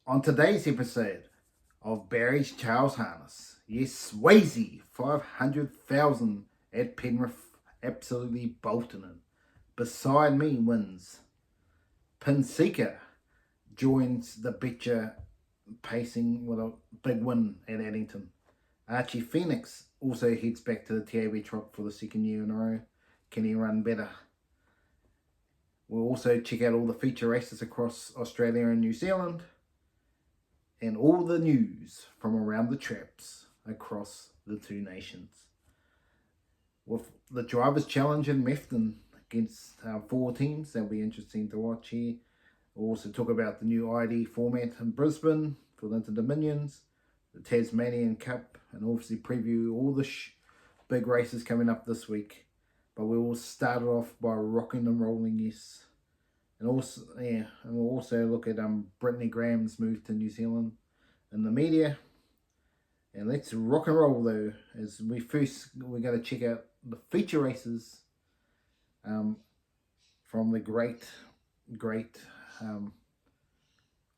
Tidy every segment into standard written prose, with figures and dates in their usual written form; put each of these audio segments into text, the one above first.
On today's episode of Barry's Charles Harness, yes, Swayzee, 500,000 at Penrith, absolutely bolting it. Beside me wins. Pinsika joins the Betcha, pacing with a big win at Addington. Archie Phoenix also heads back to the TAB Trop for the second year in a row. Can he run better? We'll also check out all the feature races across Australia and New Zealand, and all the news from around the traps across the two nations. With the Drivers' Challenge in Metvhen against 4 teams, that'll be interesting to watch here. We'll also talk about the new ID format in Brisbane for the Inter-Dominions, the Tasmanian Cup, and obviously preview all the big races coming up this week. But we will start off by rocking and rolling, yes. And we'll also look at Brittany Graham's move to New Zealand in the media. And let's rock and roll though, as we're going to check out the feature races from the great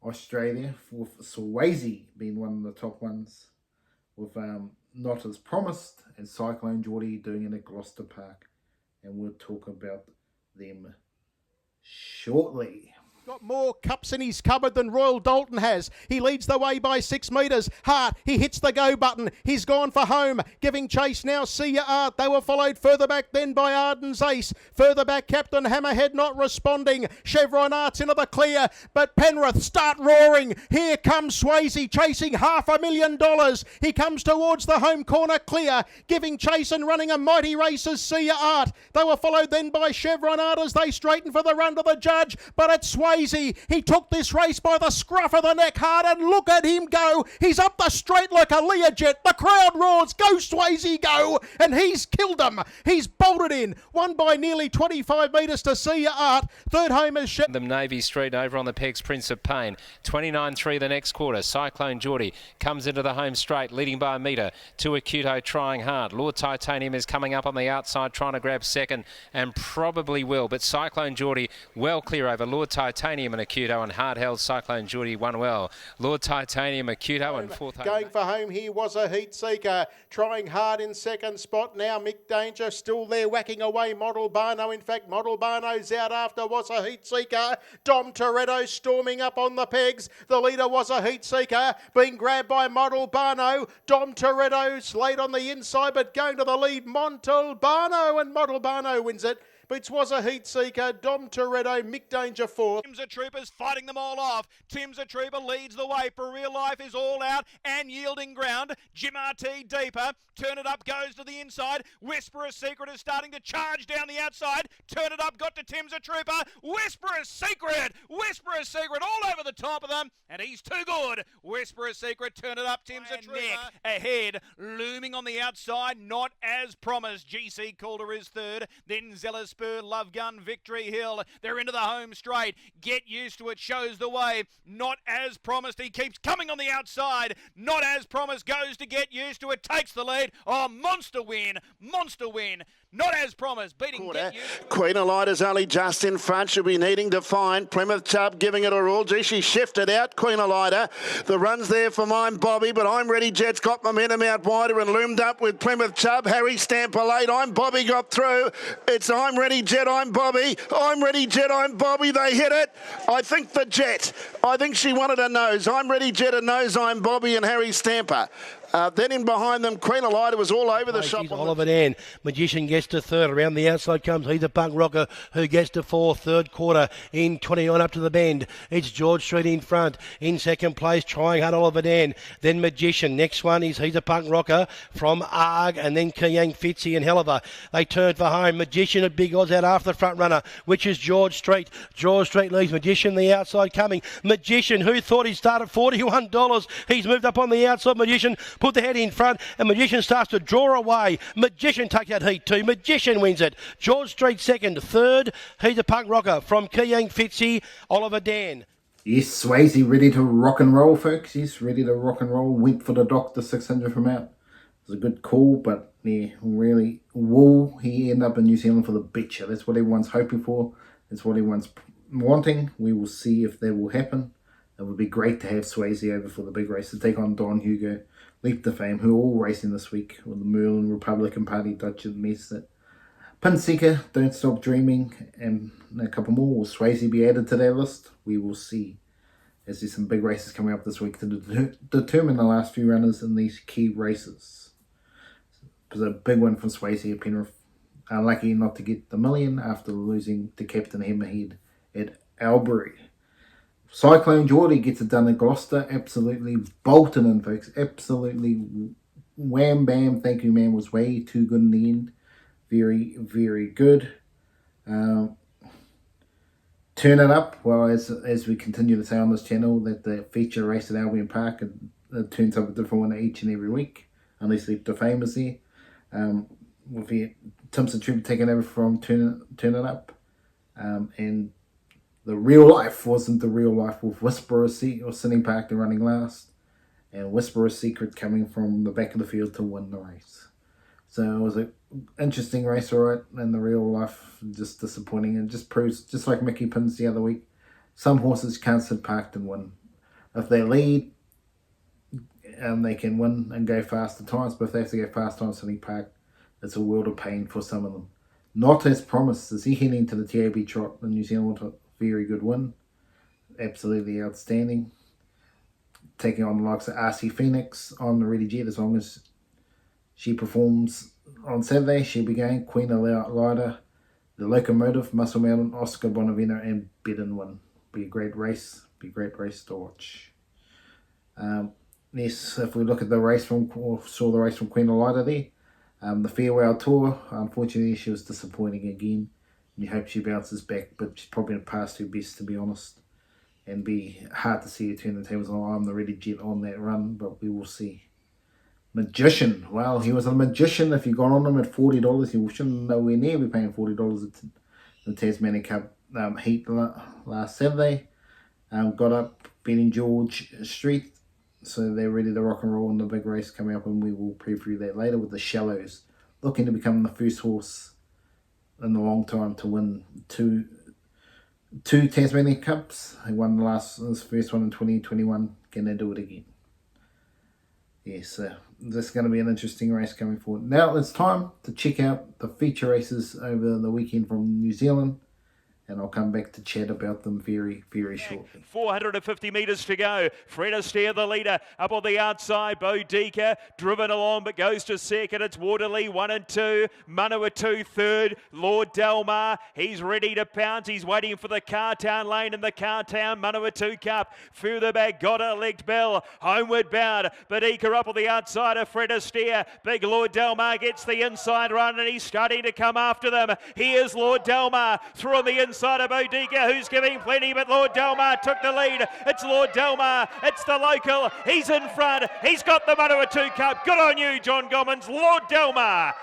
Australia, with Swayzee being one of the top ones, with Not As Promised and Cyclone Geordie doing it at Gloucester Park. And we'll talk about them shortly. Got more cups in his cupboard than Royal Dalton has. He leads the way by 6 metres. Hart, he hits the go button. He's gone for home. Giving chase now, See Ya Art. They were followed further back then by Arden's Ace. Further back, Captain Hammerhead not responding. Chevron Arts into the clear, but Penrith start roaring. Here comes Swayzee chasing $500,000. He comes towards the home corner clear. Giving chase and running a mighty race as See Ya Art. They were followed then by Chevron Art as they straighten for the run to the judge, but it's Swayzee. He took this race by the scruff of the neck hard, and look at him go. He's up the straight like a Learjet. The crowd roars, go Swayzee, go. And he's killed them. He's bolted in. Won by nearly 25 metres to See Ya Art. Third home is them Navy Street over on the pegs, Prince of Pain. 29.3 the next quarter. Cyclone Geordie comes into the home straight, leading by a metre. To Hitout trying hard. Lord Titanium is coming up on the outside, trying to grab second, and probably will. But Cyclone Geordie well clear over Lord Titanium and Hitout, and hard held Cyclone Geordie won well. Lord Titanium, Hitout, and fourth home. Going for home here was a heat seeker. Trying hard in second spot now. Mick Danger still there whacking away Model Barno. In fact, Model Barno's out after was a heat seeker. Dom Toretto storming up on the pegs. The leader was a heat seeker, being grabbed by Model Barno. Dom Toretto's late on the inside, but going to the lead, Montal Barno, and Model Barno wins it. But was a heat seeker, Dom Toretto, Mick Danger fourth. Tim's a Trooper's fighting them all off. Tim's a Trooper leads the way. For Real Life is all out and yielding ground. Jim RT deeper. Turn It Up goes to the inside. Whisperer's Secret is starting to charge down the outside. Turn It Up got to Tim's a Trooper. Whisperer's Secret all over the top of them. And he's too good. Whisperer's Secret, Turn It Up, Tim's a Trooper. Nick ahead, looming on the outside. Not As Promised. GC Calder is third. Then Zeller Spur, Love Gun, Victory Hill. They're into the home straight. Get Used to It shows the way. Not As Promised. He keeps coming on the outside. Not As Promised goes to Get Used to It. Takes the lead. Oh, monster win. Not As Promised, beating Get Used to It. Queen Elite is only just in front. She'll be needing to find Plymouth Chubb giving it a roll. Gee, she shifted out, Queen Elite. The run's there for mine, Bobby, but I'm Ready Jet's got momentum out wider and loomed up with Plymouth Chubb. Harry Stamper late. I'm Bobby got through. It's I'm Ready Jet, I'm Bobby. I'm Ready Jet, I'm Bobby. They hit it. I think the Jet. I think she wanted a nose. I'm Ready Jet, a nose. I'm Bobby and Harry Stamper. Then in behind them, Queen Elida was all over the shop. Oliver Dan. Magician gets to third. Around the outside comes He's a Punk Rocker, who gets to fourth. Third quarter in 29 up to the bend. It's George Street in front. In second place, trying hard, Oliver Dan. Then Magician. Next one is He's a Punk Rocker from Arg, and then Kiyang Fitzy and Helliver. They turn for home. Magician at big odds out after the front runner, which is George Street. George Street leads. Magician the outside coming. Magician, who thought he'd start at $41. He's moved up on the outside. Magician put the head in front, and Magician starts to draw away. Magician takes out heat 2. Magician wins it. George Street second. Third, He's a Punk Rocker from Kiyang Fitzy, Oliver Dan. Yes, Swayzee ready to rock and roll, folks. Yes, ready to rock and roll. Went for the Doctor 600 from out. It was a good call, but yeah, really, will he end up in New Zealand for the Betcha? That's what everyone's hoping for. That's what everyone's wanting. We will see if that will happen. It would be great to have Swayzee over for the big race to take on Don Hugo, Leap to Fame, who are all racing this week with the Merlin Republican Party, Dutch and Mesa. Pinseeker, Don't Stop Dreaming, and a couple more. Will Swayzee be added to their list? We will see, as there's some big races coming up this week to determine the last few runners in these key races. It was a big one from Swayzee at Penrith. Unlucky not to get the million after losing to Captain Hammerhead at Albury. Cyclone Geordie gets it done at Gloucester. Absolutely bolted in, folks. Absolutely wham bam. Thank you, man. Was way too good in the end. Very, very good. Turn it up. Well, as we continue to say on this channel, that the feature race at Albion Park, it turns up a different one each and every week, unless Leap to Fame is there. With the Timson Trooper taking over from Turn It Up. And the real life wasn't the real life with Whisperer's Secret or sitting parked and running last. And Whisperer's Secret coming from the back of the field to win the race. So it was an interesting race, alright, and the real life just disappointing. It just proves, just like Mickey Pins the other week, some horses can't sit parked and win. If they lead, they can win and go fast at times, but if they have to go fast times sitting parked, it's a world of pain for some of them. Not as promised, as he heading to the TAB Trot in New Zealand with a very good win. Absolutely outstanding. Taking on the likes of RC Phoenix on the Ready Jet, as long as she performs on Saturday, she'll be going. Queen Elida, the Locomotive, Muscle Mountain, Oscar Bonavena, and Bedin win. Be a great race. Be a great race to watch. Yes, if we look at the race from Queen Elida there, the Farewell Tour, unfortunately she was disappointing again. You hope she bounces back, but she's probably past her best, to be honest. And be hard to see her turn the tables on. I'm the Ready Jet on that run, but we will see. Magician. Well, he was a magician. If you got on him at $40, you shouldn't nowhere near be paying $40 at the Tasmania Cup heat last Saturday. Got up beating George Street. So they're ready to rock and roll in the big race coming up, and we will preview that later with the Shallows. Looking to become the first horse in a long time to win two Tasmania Cups. He won his first one in 2021. Can they do it again? Yes, this is going to be an interesting race coming forward. Now it's time to check out the feature races over the weekend from New Zealand. And I'll come back to chat about them very, very shortly. 450 metres to go. Fred Astaire, the leader, up on the outside. Boudica driven along, but goes to second. It's Waterley, 1 and 2. Manawatu, third. Lord Delmar, he's ready to pounce. He's waiting for the Cartown lane in the Cartown Manawatu Cup. Further back, got a legged bell. Homeward bound. Boudica up on the outside of Fred Astaire. Big Lord Delmar gets the inside run, and he's starting to come after them. Here's Lord Delmar through on the inside of Boudica, who's giving plenty, but Lord Delmar took the lead. It's Lord Delmar, it's the local, he's in front, he's got the Manawatu Cup. Good on you, John Gommans. Lord Delmar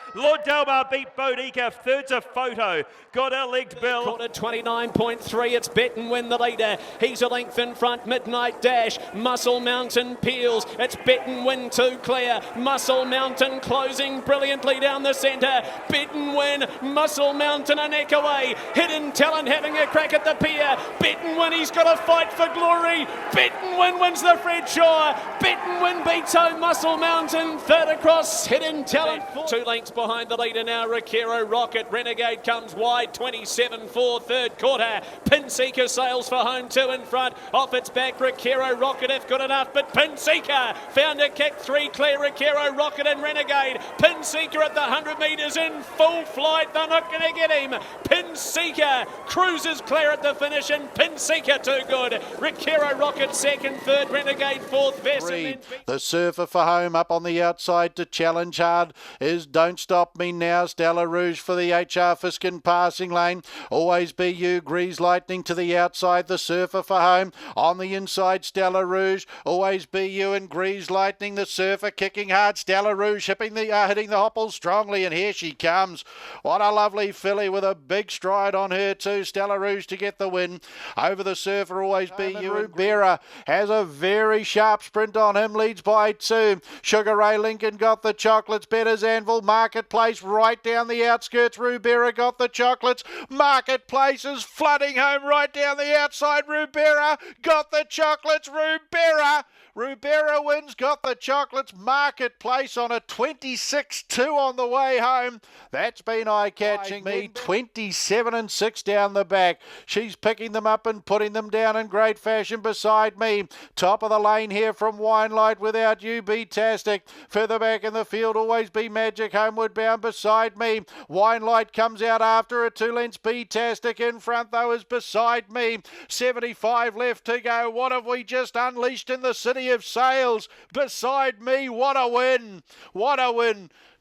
beat Boudica, third's a photo, got a legged bill. Quarter 29.3, it's Metvhen the leader, he's a length in front. Midnight Dash, Muscle Mountain peels, it's Metvhen too clear, Muscle Mountain closing brilliantly down the centre. Metvhen, Muscle Mountain a neck away, Hidden Talent having a crack at the pier. Metvhen, he's got a fight for glory. Metvhen wins the Fred Shaw. Metvhen beats home Muscle Mountain. Third across, Hidden Talent. 2 lengths behind the leader now. Rakiro Rocket. Renegade comes wide. 27-4 third quarter. Pinseeker sails for home 2 in front. Off its back, Rakiro Rocket if good enough. But Pinseeker found a kick 3 clear. Rakiro Rocket and Renegade. Pinseeker at the 100 metres in full flight. They're not going to get him. Pinseeker cruises clear at the finish, and Pinseeker too good. Rakiro Rocket second, third, Renegade fourth, Vesson. The Surfer for home up on the outside to challenge hard is Don't Stop Me Now. Stella Rouge for the HR Fiskin passing lane. Always Be You. Grease Lightning to the outside. The Surfer for home on the inside. Stella Rouge. Always Be You and Grease Lightning. The Surfer kicking hard. Stella Rouge hitting the hopples strongly, and here she comes. What a lovely filly with a big stride on her too. 2. Stella Rouge to get the win. Over the surfer, always be you. Rubera has a very sharp sprint on him, leads by 2. Sugar Ray Lincoln got the chocolates. Better's Anvil. Marketplace right down the outskirts. Rubera got the chocolates. Marketplace is flooding home right down the outside. Rubera got the chocolates. Rubera wins, got the chocolates. Marketplace on a 26-2 on the way home. That's been eye-catching. Me 27-6 down the back. She's picking them up and putting them down in great fashion beside me. Top of the lane here from Winelight Without You, Be-tastic. Further back in the field, Always Be Magic, Homeward Bound beside me. Winelight comes out after a 2 lengths. Be-tastic in front though is beside me. 75 left to go. What have we just unleashed in the city of Sales? Beside me, what a win!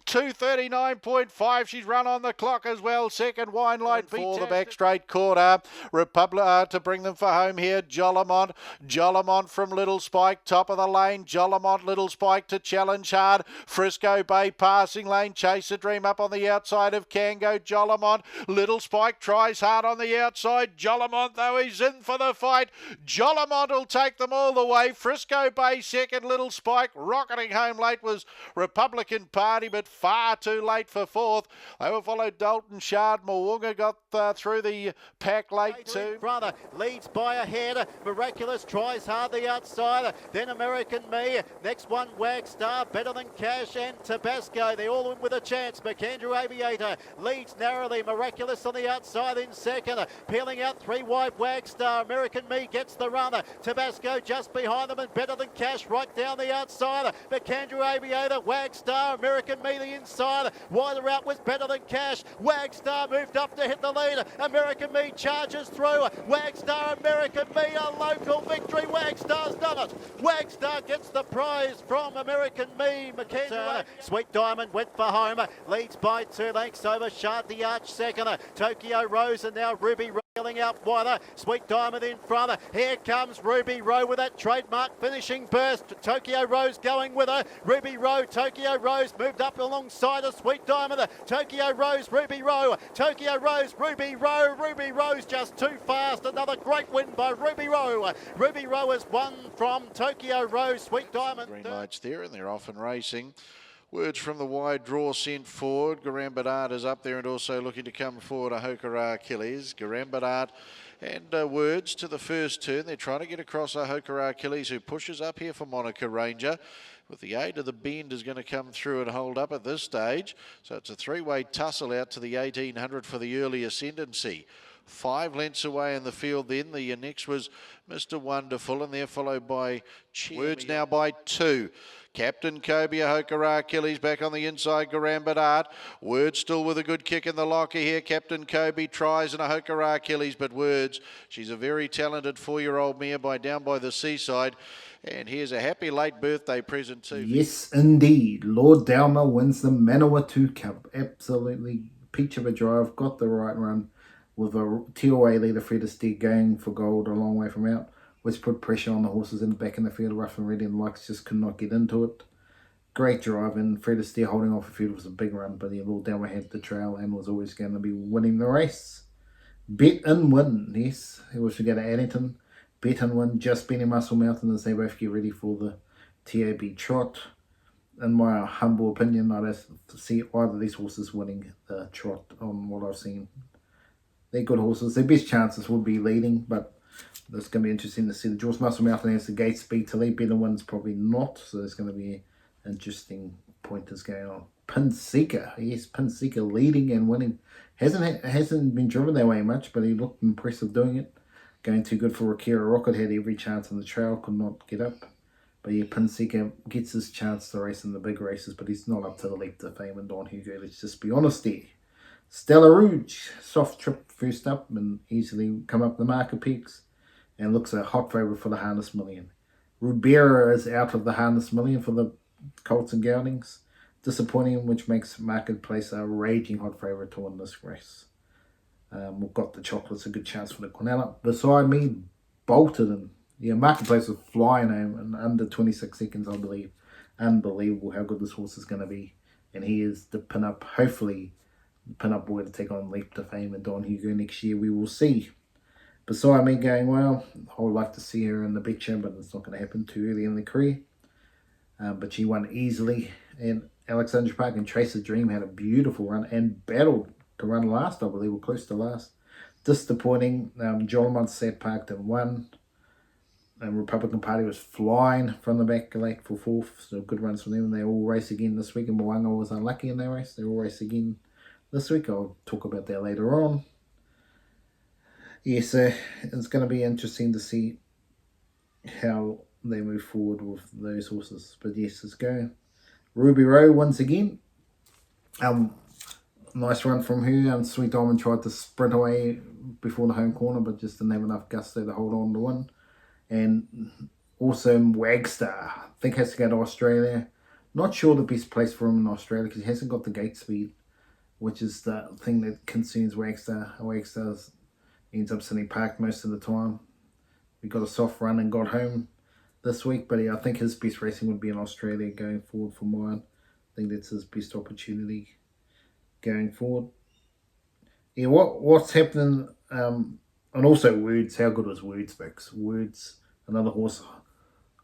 2:39.5. She's run on the clock as well. Second, Winelight for the back straight quarter. Republic to bring them for home here. Jollimont from Little Spike, top of the lane. Jollimont, Little Spike to challenge hard. Frisco Bay passing lane. Chase a Dream up on the outside of Kango. Jollimont, Little Spike tries hard on the outside. Jollimont though, he's in for the fight. Jollimont will take them all the way. Frisco Bay second. Little Spike rocketing home late was Republican Party, but far too late for fourth. They were followed Dalton Shard. Moonga got through the pack late too. Brother leads by a head. Miraculous tries hard the outside. Then American Me. Next one Wagstar. Better Than Cash and Tabasco. They all in with a chance. McAndrew Aviator leads narrowly. Miraculous on the outside in second. Peeling out 3 wide Wagstar. American Me gets the runner. Tabasco just behind them and Better Than Cash right down the outside. McAndrew Aviator, Wagstar, American Me the inside. Wider out was Better Than Cash. Wagstar moved up to hit the lead. American Me charges through. Wagstar, American Me, a local victory. Wagstar's done it. Wagstar gets the prize from American Me. McKenzie. Sweet Diamond went for home. Leads by 2 lengths over Shard the Arch second. Tokyo Rose and now Ruby Railing out wider. Sweet Diamond in front. Here comes Ruby Rowe with that trademark finishing burst. Tokyo Rose going with her. Ruby Rowe, Tokyo Rose moved up along-side of Sweet Diamond. Tokyo Rose, Ruby Rowe. Tokyo Rose, Ruby Rowe. Ruby Rowe's just too fast. Another great win by Ruby Rowe. Ruby Rowe has won from Tokyo Rose. Sweet Diamond. Green lights there and they're off and racing. Words from the wide draw sent forward. Garambadart is up there and also looking to come forward. Ahokara Achilles. Garambadart and Words to the first turn. They're trying to get across Ahokara Achilles, who pushes up here for Monica Ranger. With the aid of the bend is going to come through and hold up at this stage. So it's a 3-way tussle out to the 1800 for the early ascendancy. 5 lengths away in the field then. The next was Mr. Wonderful, and they're followed by Words now by 2. Captain Kobe, Ahokara Achilles back on the inside, Garambadart. Words still with a good kick in the locker here. Captain Kobe tries and Ahokara Achilles, but Words, she's a very talented 4-year-old mare down by the seaside. And here's a happy late birthday present too. Yes, indeed. Lord Dalma wins the Manawatu Cup. Absolutely peach of a drive. Got the right run with a TOA leader Fred Astaire going for gold a long way from out, which put pressure on the horses in the back in the field. Rough and Ready and Lux just could not get into it. Great drive, and Fred Astaire holding off the field was a big run, but Lord Dalma had the trail and was always going to be winning the race. Bet and Win, yes. He was to go to Addington. Bet and Win, Just Benny Muscle Mountain as they both get ready for the TAB trot. In my humble opinion, I don't see either of these horses winning the trot on what I've seen. They're good horses. Their best chances would be leading, but it's going to be interesting to see. The George Muscle Mountain has the gate speed to lead. Bet and Win's probably not, so there's going to be interesting pointers going on. Pinseeker, yes, Pinseeker leading and winning. Hasn't been driven that way much, but he looked impressive doing it. Going too good for Rakira Rocket, had every chance on the trail, could not get up. But yeah, Pinseeker gets his chance to race in the big races, but he's not up to the leap to fame and Don Hugo. Let's just be honest there. Stella Rouge, soft trip first up and easily come up the marker peaks and looks a hot favourite for the Harness Million. Rubera is out of the Harness Million for the Colts and Geldings. Disappointing, which makes Marketplace a raging hot favourite to win this race. We've got the Chocolates, a good chance for the Quinella. Beside me, bolted and Marketplace was flying home in under 26 seconds, I believe. Unbelievable how good this horse is going to be. And he is the pin-up, hopefully, pin-up boy to take on Leap to Fame and Don Hugo next year. We will see. Beside me going well, I would like to see her in the Betcha, but it's not going to happen too early in the career. But she won easily in Alexandra Park, and Tracer Dream had a beautiful run and battled to run last, I believe, or close to last. Disappointing. John Munsett parked and won. And Republican Party was flying from the back late for fourth, so good runs from them. And they all race again this week, and Moanga was unlucky in their race. They all race again this week. I'll talk about that later on. Yes, it's going to be interesting to see how they move forward with those horses. But yes, let's go. Ruby Rowe once again. Nice run from her. Sweet Diamond tried to sprint away before the home corner, but just didn't have enough gusto to hold on to win. And also Wagstar, I think has to go to Australia. Not sure the best place for him in Australia because he hasn't got the gate speed, which is the thing that concerns Wagstar. Wagstar ends up sitting parked most of the time. We got a soft run and got home this week, but I think his best racing would be in Australia going forward for mine. I think that's his best opportunity going forward. Yeah, what's happening, and also Words, how good was Words, Vix? Words, another horse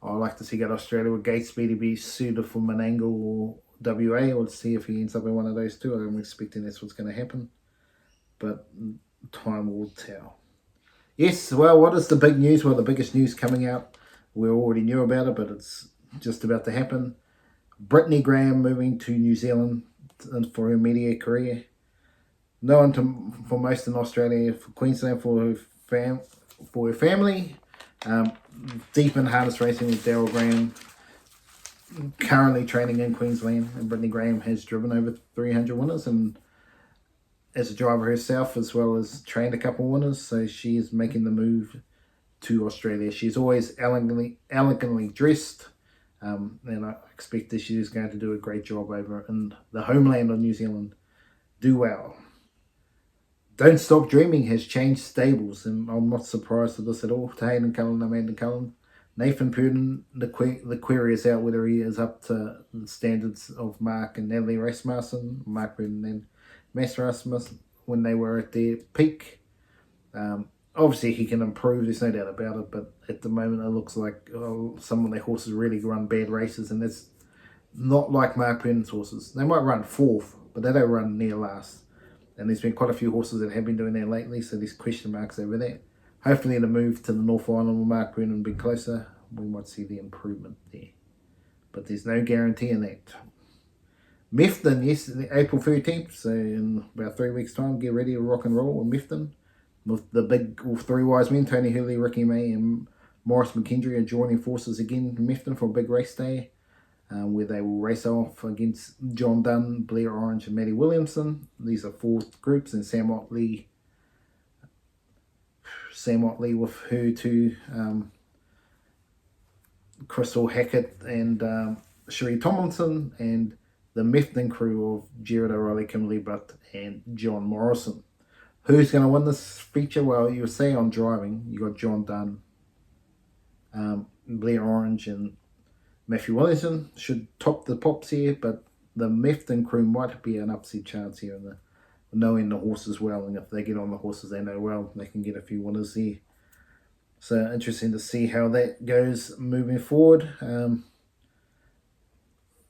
I like to see go to Australia with gate speed to be suited for Menangle or WA, or to see if he ends up in one of those two. I'm expecting that's what's going to happen, but time will tell. Yes, well, what is the big news? Well, the biggest news coming out, we already knew about it, but it's just about to happen. Brittany Graham moving to New Zealand for her media career. Known for most in Australia, for Queensland, for her family. Deep in harness racing with Daryl Graham. Currently training in Queensland, and Brittany Graham has driven over 300 winners, and as a driver herself, as well as trained a couple winners, so she is making the move to Australia. She's always elegantly dressed, and I expect that she is going to do a great job over in the homeland of New Zealand. Do well. Don't Stop Dreaming has changed stables, and I'm not surprised at this at all. To Hayden Cullen, Amanda Cullen. Nathan Purden, the query is out whether he is up to the standards of Mark and Natalie Rasmussen, Mark Purden and Mass Rasmussen, when they were at their peak. Obviously, he can improve, there's no doubt about it, but at the moment it looks like some of their horses really run bad races, and that's not like Mark Purden's horses. They might run fourth, but they don't run near last. And there's been quite a few horses that have been doing that lately, so there's question marks over that. Hopefully the move to the North Island with Mark Purden a bit closer, we might see the improvement there. But there's no guarantee in that. Metvhen, yes, April 13th, so in about 3 weeks' time, get ready to rock and roll with Metvhen. With the big three wise men, Tony Hurley, Ricky May and Maurice McKendry are joining forces again in Metvhen for a big race day, where they will race off against John Dunn, Blair Orange and Matty Williamson. These are four groups, and Sam Otley with her two, Crystal Hackett and Sheree Tomlinson, and the Metvhen crew of Jared O'Reilly, Kimberly Butt and John Morrison. Who's going to win this feature? Well, you'll say on driving, you got John Dunn, Blair Orange and Matthew Williamson should top the pops here, but the Metvhen crew might be an upset chance here, in knowing the horses well, and if they get on the horses they know well, they can get a few winners there. So interesting to see how that goes moving forward.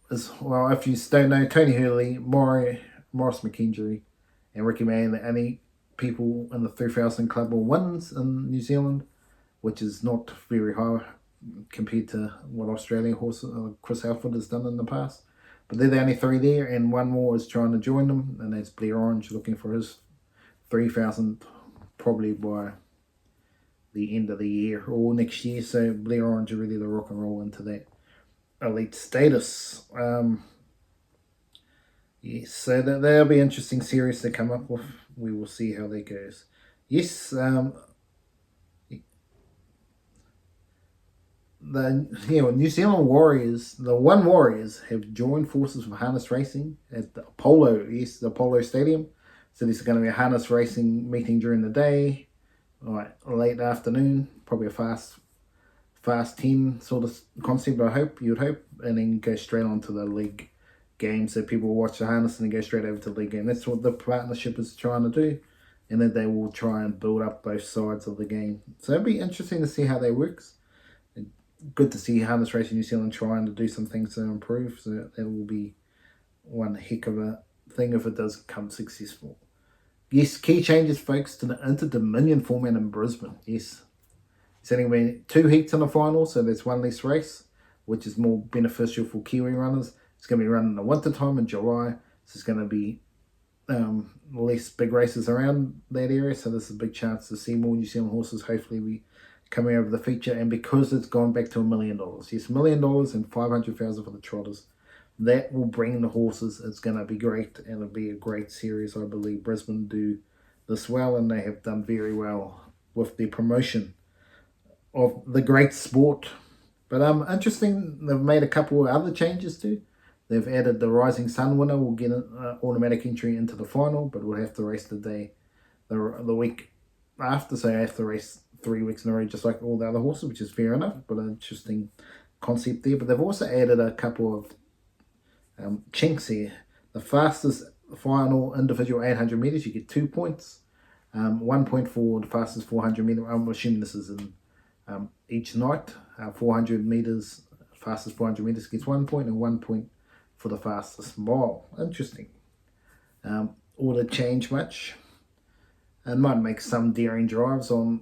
As well, if you don't know, Tony Hurley, Maurice McKendry and Ricky May are the only people in the 3000 Club or wins in New Zealand, which is not very high compared to what Australian horse Chris Halford has done in the past. But they're the only three there, and one more is trying to join them, and that's Blair Orange looking for his 3,000 probably by the end of the year or next year. So Blair Orange are ready to rock and roll into that elite status. Yes, so that'll be an interesting series to come up with. We will see how that goes. Yes, the New Zealand Warriors, the One Warriors, have joined forces with harness racing at the Apollo Stadium. So there's going to be a harness racing meeting during the day, late afternoon, probably a fast 10 sort of concept, you'd hope, and then go straight on to the league game so people will watch the harness and then go straight over to the league game. That's what the partnership is trying to do, and then they will try and build up both sides of the game. So it'll be interesting to see how that works. Good to see Harness Racing New Zealand trying to do some things to improve, so that will be one heck of a thing if it does come successful. Yes, key changes, folks, to the Inter-Dominion format in Brisbane. Yes, it's only been 2 heats in the final, so there's one less race, which is more beneficial for Kiwi runners. It's going to be run in the winter time in July, so it's going to be less big races around that area, so there's a big chance to see more New Zealand horses hopefully be coming over the feature. And because it's gone back to $1 million, yes, $1 million and 500,000 for the trotters, that will bring the horses. It's going to be great, and it'll be a great series. I believe Brisbane do this well, and they have done very well with the promotion of the great sport. But interesting, they've made a couple of other changes too. They've added the Rising Sun winner will get an automatic entry into the final, but will have to race the week after, so they have to race 3 weeks in a row just like all the other horses, which is fair enough, but an interesting concept there. But they've also added a couple of chinks here. The fastest final individual 800 metres, you get 2 points. 1 point for the fastest 400 metre. I'm assuming this is in each night. 400 metres, fastest 400 metres gets 1 point, and 1 point for the fastest mile. Interesting. Ought to change much, and might make some daring drives on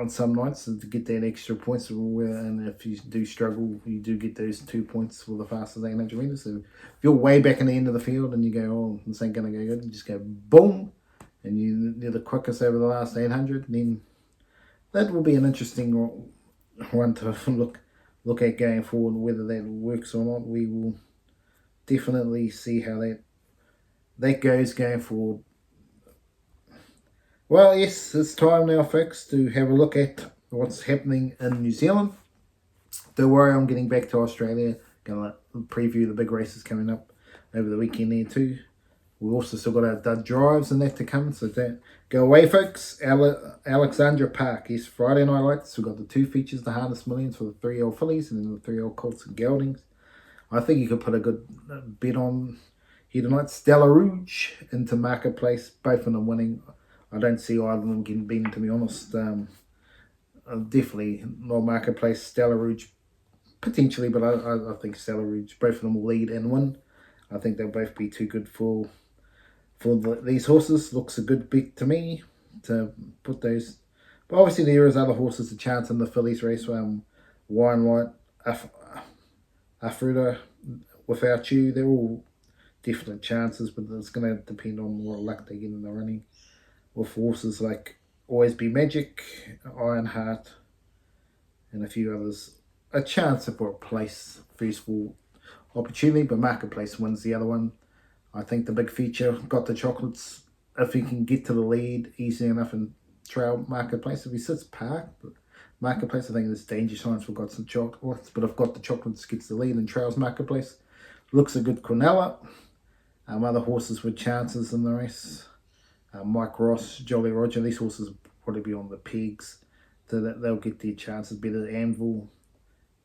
some nights to get that extra points. And if you do struggle, you do get those 2 points for the fastest 800 metres. So if you're way back in the end of the field and you go, oh, this ain't going to go good, you just go boom, and you're the quickest over the last 800, then that will be an interesting one to look at going forward. Whether that works or not, we will definitely see how that goes going forward. Well, yes, it's time now, folks, to have a look at what's happening in New Zealand. Don't worry, I'm getting back to Australia. Going to preview the big races coming up over the weekend there too. We've also still got our dud drives and that to come, so don't go away, folks. Alexandra Park, yes, Friday night lights. We've got the 2 features, the Harness Millions for the 3-year-old fillies and then the 3-year-old colts and geldings. I think you could put a good bet on here tonight. Stella Rouge into Marketplace, both of them winning. I don't see either of them getting beaten, to be honest. Definitely not Marketplace. Stella Rouge potentially, but I think Stella Rouge, both of them will lead and win. I think they'll both be too good for these horses. Looks a good bet to me to put those. But obviously there is other horses a chance in the fillies race. Wine Light, Afruda, Without You, they're all definite chances, but it's going to depend on what luck they get in the running. With horses like Always Be Magic, Ironheart, and a few others, a chance for a place, first of all, opportunity, but Marketplace wins the other one. I think the big feature got the chocolates. If he can get to the lead easy enough and trail Marketplace, if he sits park, Marketplace, I think there's danger signs for got some chocolates, but if got the chocolates gets the lead and trails Marketplace, looks a good Cornella. Other horses with chances in the race. Mike Ross, Jolly Roger, these horses will probably be on the pegs, so that they'll get their chances better. Anvil,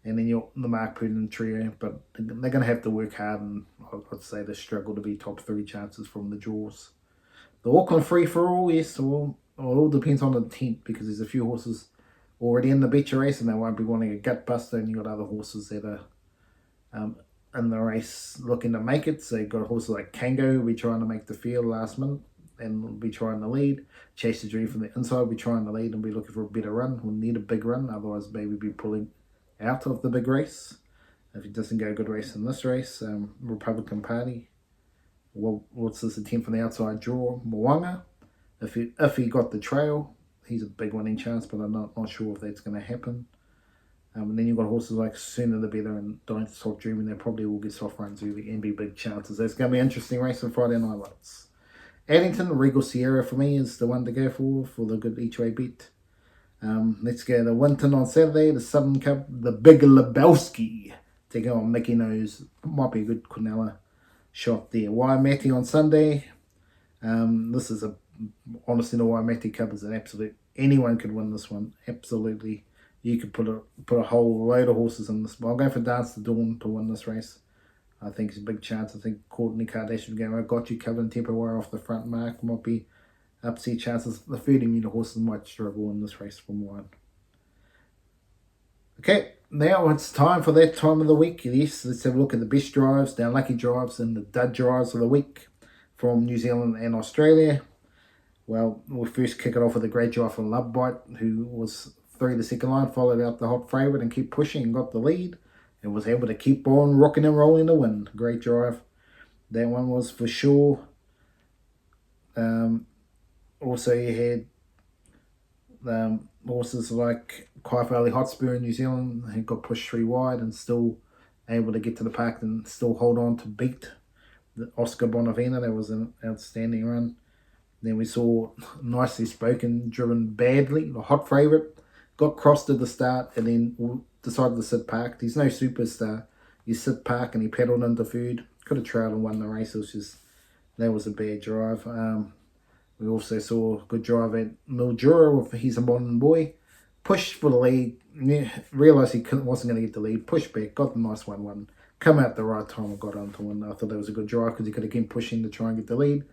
and then the Mark Prudden trio, but they're going to have to work hard, and I'd say they struggle to be top 3 chances from the draws. The Auckland Free for All, yes, well, it all depends on the intent, because there's a few horses already in the Betcha race, and they won't be wanting a gut buster, and you've got other horses that are in the race looking to make it. So you've got horses like Kango who will be trying to make the field last minute, and will be trying to lead. Chase the Dream from the inside will be trying to lead and be looking for a better run. Will need a big run, otherwise maybe be pulling out of the big race. If he doesn't go a good race in this race, Republican Party. Well, what's this attempt from the outside draw? Moanga. If he got the trail, he's a big winning chance, but I'm not sure if that's going to happen. And then you've got horses like Sooner the Better and Don't Stop Dreaming. They probably will get soft runs early and be big chances. That's going to be an interesting race on Friday night lights. Addington, Regal Sierra for me is the one to go for the good each way bet. Let's go to Winton on Saturday, the Southern Cup, the Big Lebowski taking on Mickey Nose. Might be a good Cornella shot there. Waimate on Sunday. This is honestly the Waimate Cup is an absolute, anyone could win this one. Absolutely. You could put a whole load of horses in this. I'm going for Dance to Dawn to win this race. I think it's a big chance. I think Courtney Kardashian game, I got you covered in Tempo Wire off the front mark. Might be upset chances. The 30-metre horses might struggle in this race from one. Okay, now it's time for that time of the week. Yes, let's have a look at the best drives, the unlucky drives, and the dud drives of the week from New Zealand and Australia. Well, we'll first kick it off with a great drive from Love Bite, who was through the second line, followed out the hot favourite and kept pushing and got the lead. And was able to keep on rocking and rolling to win. Great drive. That one was for sure. Also, you had horses like Kai Valley Hotspur in New Zealand, who got pushed 3 wide and still able to get to the park and still hold on to beat the Oscar Bonavena. That was an outstanding run. Then we saw Nicely Spoken driven badly, the hot favourite, got crossed at the start and then decided to sit parked. He's no superstar. He sit park and he pedalled into food. Could have trailed and won the race. That was a bad drive. We also saw a good drive at Mildura with He's a Modern Boy. Pushed for the lead. Realised he wasn't going to get the lead. Pushed back. Got the nice 1-1. Come out the right time and got on to win. I thought that was a good drive because he could have kept pushing to try and get the lead.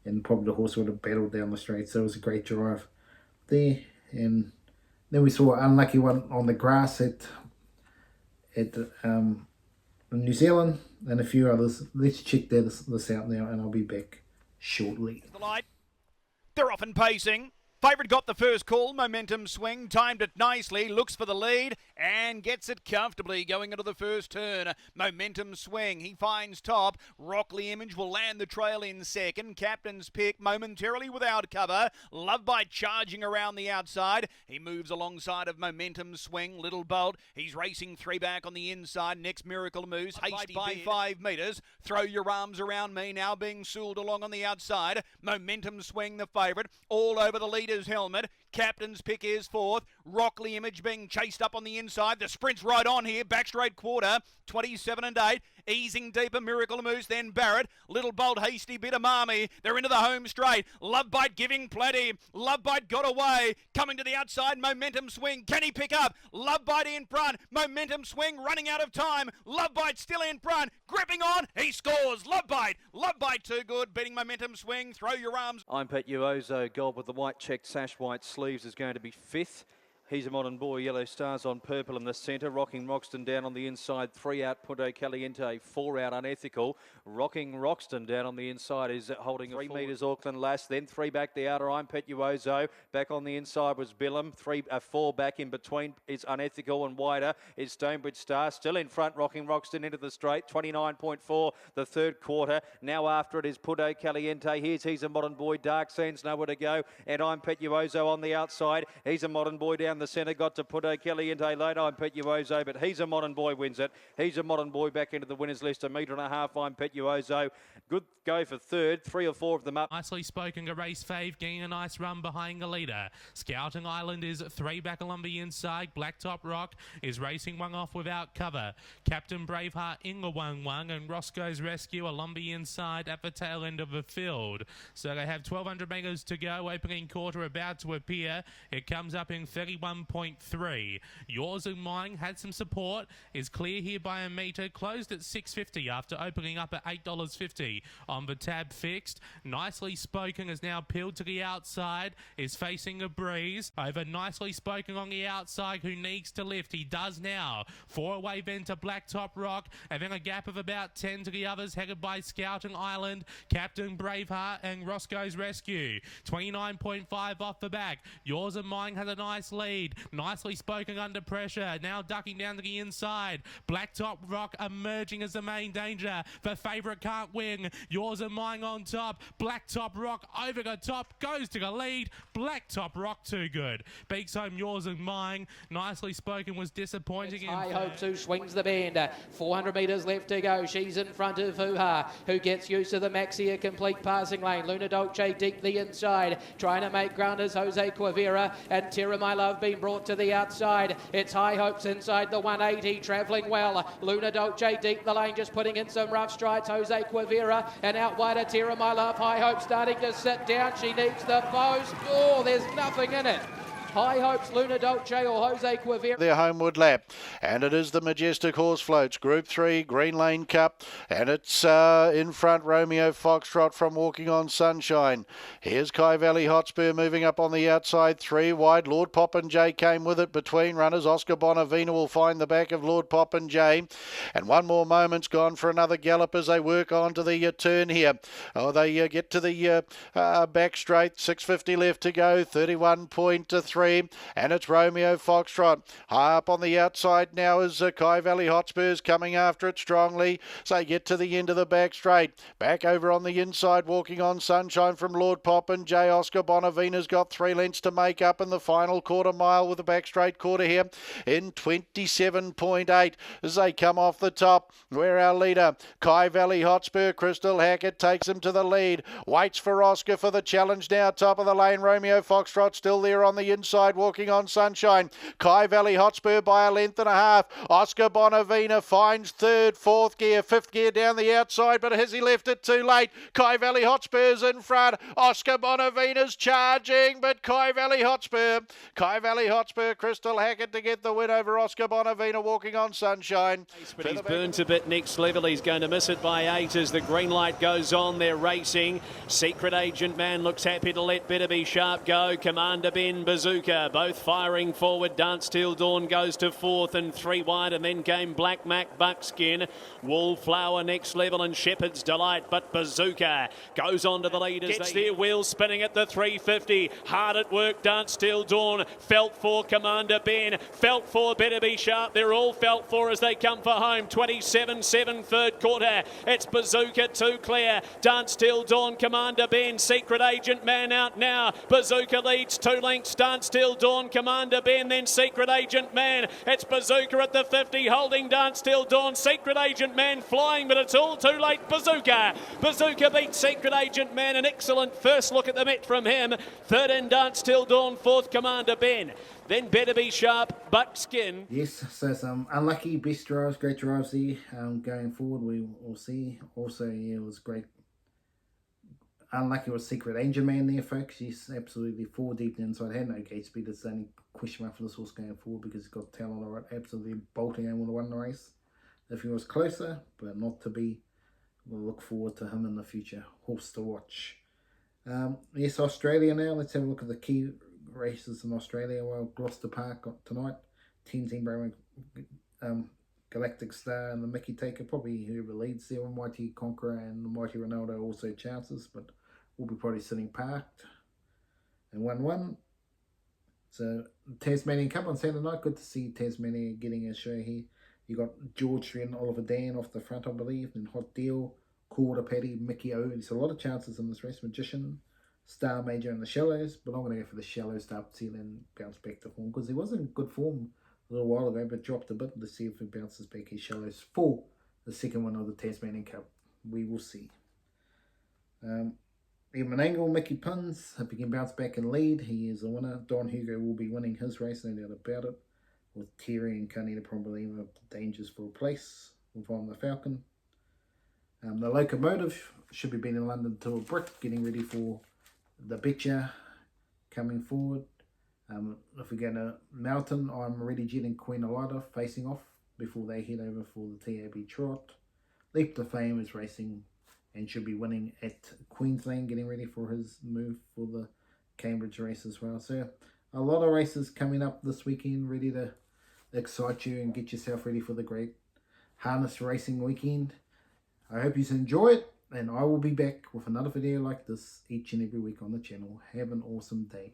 And probably the horse would have battled down the straight. So it was a great drive there. And then we saw an unlucky one on the grass at New Zealand and a few others. Let's check this out now and I'll be back shortly. The light. They're off and pacing. Favourite got the first call, Momentum Swing, timed it nicely, looks for the lead and gets it comfortably going into the first turn. Momentum Swing, he finds top. Rockley Image will land the trail in second. Captain's Pick momentarily without cover. Love Bite charging around the outside. He moves alongside of Momentum Swing. Little Bolt, he's racing 3 back on the inside. Next Miracle Moose, hasty by 5 metres. Throw Your Arms Around Me now being sooled along on the outside. Momentum Swing the favourite, all over the leader's helmet. Captain's Pick is fourth. Rockley Image being chased up on the inside. The sprint's right on here. Back straight quarter. 27 and 8. Easing deeper. Miracle Moose, then Barrett. Little Bolt, Hasty Bit of Marmy. They're into the home straight. Love Bite giving plenty. Love Bite got away. Coming to the outside. Momentum Swing. Can he pick up? Love Bite in front. Momentum Swing running out of time. Love Bite still in front. Gripping on. He scores. Love Bite. Love Bite too good. Beating Momentum Swing. Throw Your Arms. I'm Pat Uozo. Gold with the white checked sash, white sleeves is going to be 5th. He's a Modern Boy, Yellow Stars on purple in the centre. Rocking Roxton down on the inside. 3 out, Punto Caliente. 4 out, Unethical. Rocking Roxton down on the inside is holding 3 metres, Auckland Last. Then 3 back the outer, I'm Pet Uozo. Back on the inside was Billum. 4 back in between is Unethical, and wider is Stonebridge Star. Still in front, Rocking Roxton into the straight. 29.4 the third quarter. Now after it is Punto Caliente. He's a Modern Boy. Dark Sands nowhere to go. And I'm Pet Uozo on the outside. He's a Modern Boy down the centre, got to Punto Caliente late. I'm Pet Uozo, but He's a Modern Boy wins it. He's a Modern Boy back into the winners list. 1.5 metres. I'm Pet Uozo. Good go for third. 3 or 4 of them up. Nicely Spoken, a race fave, getting a nice run behind the leader. Scouting Island is 3 back along the inside. Blacktop Rock is racing one off without cover. Captain Braveheart in the 1-1, and Roscoe's Rescue along the inside at the tail end of the field. So they have 1,200 metres to go. Opening quarter about to appear. It comes up in 31.3. Yours and Mine had some support. Is clear here by a metre. Closed at $6.50 after opening up at $8.50 on the tab fixed. Nicely Spoken is now peeled to the outside. Is facing a breeze. Over Nicely Spoken on the outside, who needs to lift. He does now. 4 away then to Blacktop Rock, and then a gap of about 10 to the others, headed by Scouting Island, Captain Braveheart and Roscoe's Rescue. 29.5 off the back. Yours and Mine had a nice lead. Nicely Spoken under pressure, now ducking down to the inside. Blacktop Rock emerging as the main danger. The favourite can't win. Yours and Mine on top. Blacktop Rock over the top, goes to the lead. Blacktop Rock too good. Beaks home Yours and Mine. Nicely Spoken was disappointing. High Hopes who swings the bend. 400 metres left to go. She's in front of Hoo-Ha, who gets used to the Maxia complete passing lane. Luna Dolce deep the inside, trying to make ground as Jose Quivera and Terra My Love being brought to the outside. It's High Hopes inside the 180, travelling well. Luna Dolce deep the lane, just putting in some rough strides. Jose Quivera and out wider Terra My Love. High Hopes starting to sit down. She needs the post. Oh, there's nothing in it. High Hopes, Luna Dolce or Jose Quivera. Their homeward lap, and it is the Majestic Horse Floats, Group 3, Green Lane Cup, and it's in front Romeo Foxtrot from Walking on Sunshine. Here's Kai Valley Hotspur moving up on the outside, 3 wide. Lord Popinjay came with it between runners. Oscar Bonavina will find the back of Lord Popinjay, and one more moment's gone for another gallop as they work on to the turn here. Oh, they get to the back straight, 650 left to go, 31.3, and it's Romeo Foxtrot. High up on the outside now is Kai Valley Hotspurs coming after it strongly. So they get to the end of the back straight. Back over on the inside, Walking on Sunshine from Lord Popinjay. Oscar Bonavina's got 3 lengths to make up in the final quarter mile with the back straight quarter here in 27.8 as they come off the top. Where our leader, Kai Valley Hotspur, Crystal Hackett takes him to the lead. Waits for Oscar for the challenge now. Top of the lane, Romeo Foxtrot still there on the inside, Walking on Sunshine. Kai Valley Hotspur by a length and a half. Oscar Bonavina finds 3rd, 4th gear, 5th gear down the outside, but has he left it too late? Kai Valley Hotspur's in front. Oscar Bonavina's charging, but Kai Valley Hotspur, Crystal Hackett to get the win over Oscar Bonavina, Walking on Sunshine. But he's burnt a bit next level. He's going to miss it by 8 as the green light goes on. They're racing. Secret Agent Man looks happy to let Better Be Sharp go. Commander Ben, Bazooka, both firing forward. Dance Till Dawn goes to 4th and 3 wide, and then came Black Mac Buckskin, Wallflower next level, and Shepherd's Delight. But Bazooka goes on to the lead as gets their wheels spinning at the 350. Hard at work, Dance Till Dawn. Felt for Commander Ben, felt for Better Be Sharp. They're all felt for as they come for home. 27-7 third quarter. It's Bazooka too clear. Dance Till Dawn, Commander Ben, Secret Agent Man out now. Bazooka leads 2 lengths. Dance Till Dawn, Commander Ben, then Secret Agent Man. It's Bazooka at the 50 holding Dance Till Dawn. Secret Agent Man flying, but it's all too late. Bazooka beats Secret Agent Man. An excellent first look at the Met from him. 3rd in Dance Till Dawn, 4th Commander Ben. Then Better Be Sharp, Buckskin. Yes, so some unlucky best drives, great drives there. Going forward, we will see. Also, yeah, it was great. Unlucky was Secret Angel Man there, folks. Yes, absolutely 4 deep inside. Had no gate speed. It's the only question mark for this horse going forward because he's got talent all right. Absolutely bolting and would have won the race if he was closer, but not to be. We'll look forward to him in the future. Horse to watch. Yes, Australia now. Let's have a look at the key races in Australia. Well, Gloucester Park got tonight. Tenzing Brahman, Galactic Star and the Mickey Taker, probably whoever leads there. Mighty Conqueror and Mighty Ronaldo also chances, but we'll be probably sitting parked. And 1-1. So Tasmanian Cup on Saturday night. Good to see Tasmania getting a show here. You got George Street and Oliver Dan off the front, I believe. And Hot Deal, Quarter Paddy, Mickey O. There's a lot of chances in this race. Magician, Star Major and the Shallows, but I'm going to go for the Shallows to upset and bounce back to form because he was in good form a little while ago, but dropped a bit to see if he bounces back his Shallows for the second one of the Tasmanian Cup. We will see. Edmund Angle, Mickey Pins, if he can bounce back and lead, he is a winner. Don Hugo will be winning his race, no doubt about it. With Terry and Carnita probably in the dangers for a place with On the Falcon. The Locomotive should be being in London to a brick, getting ready for the Betcha coming forward. If we go to Mountain, I'm Ready Jet and Queen Elida facing off before they head over for the TAB Trot. Leap to Fame is racing and should be winning at Queensland, getting ready for his move for the Cambridge race as well. So a lot of races coming up this weekend, ready to excite you and get yourself ready for the great harness racing weekend. I hope you enjoy it, and I will be back with another video like this each and every week on the channel. Have an awesome day.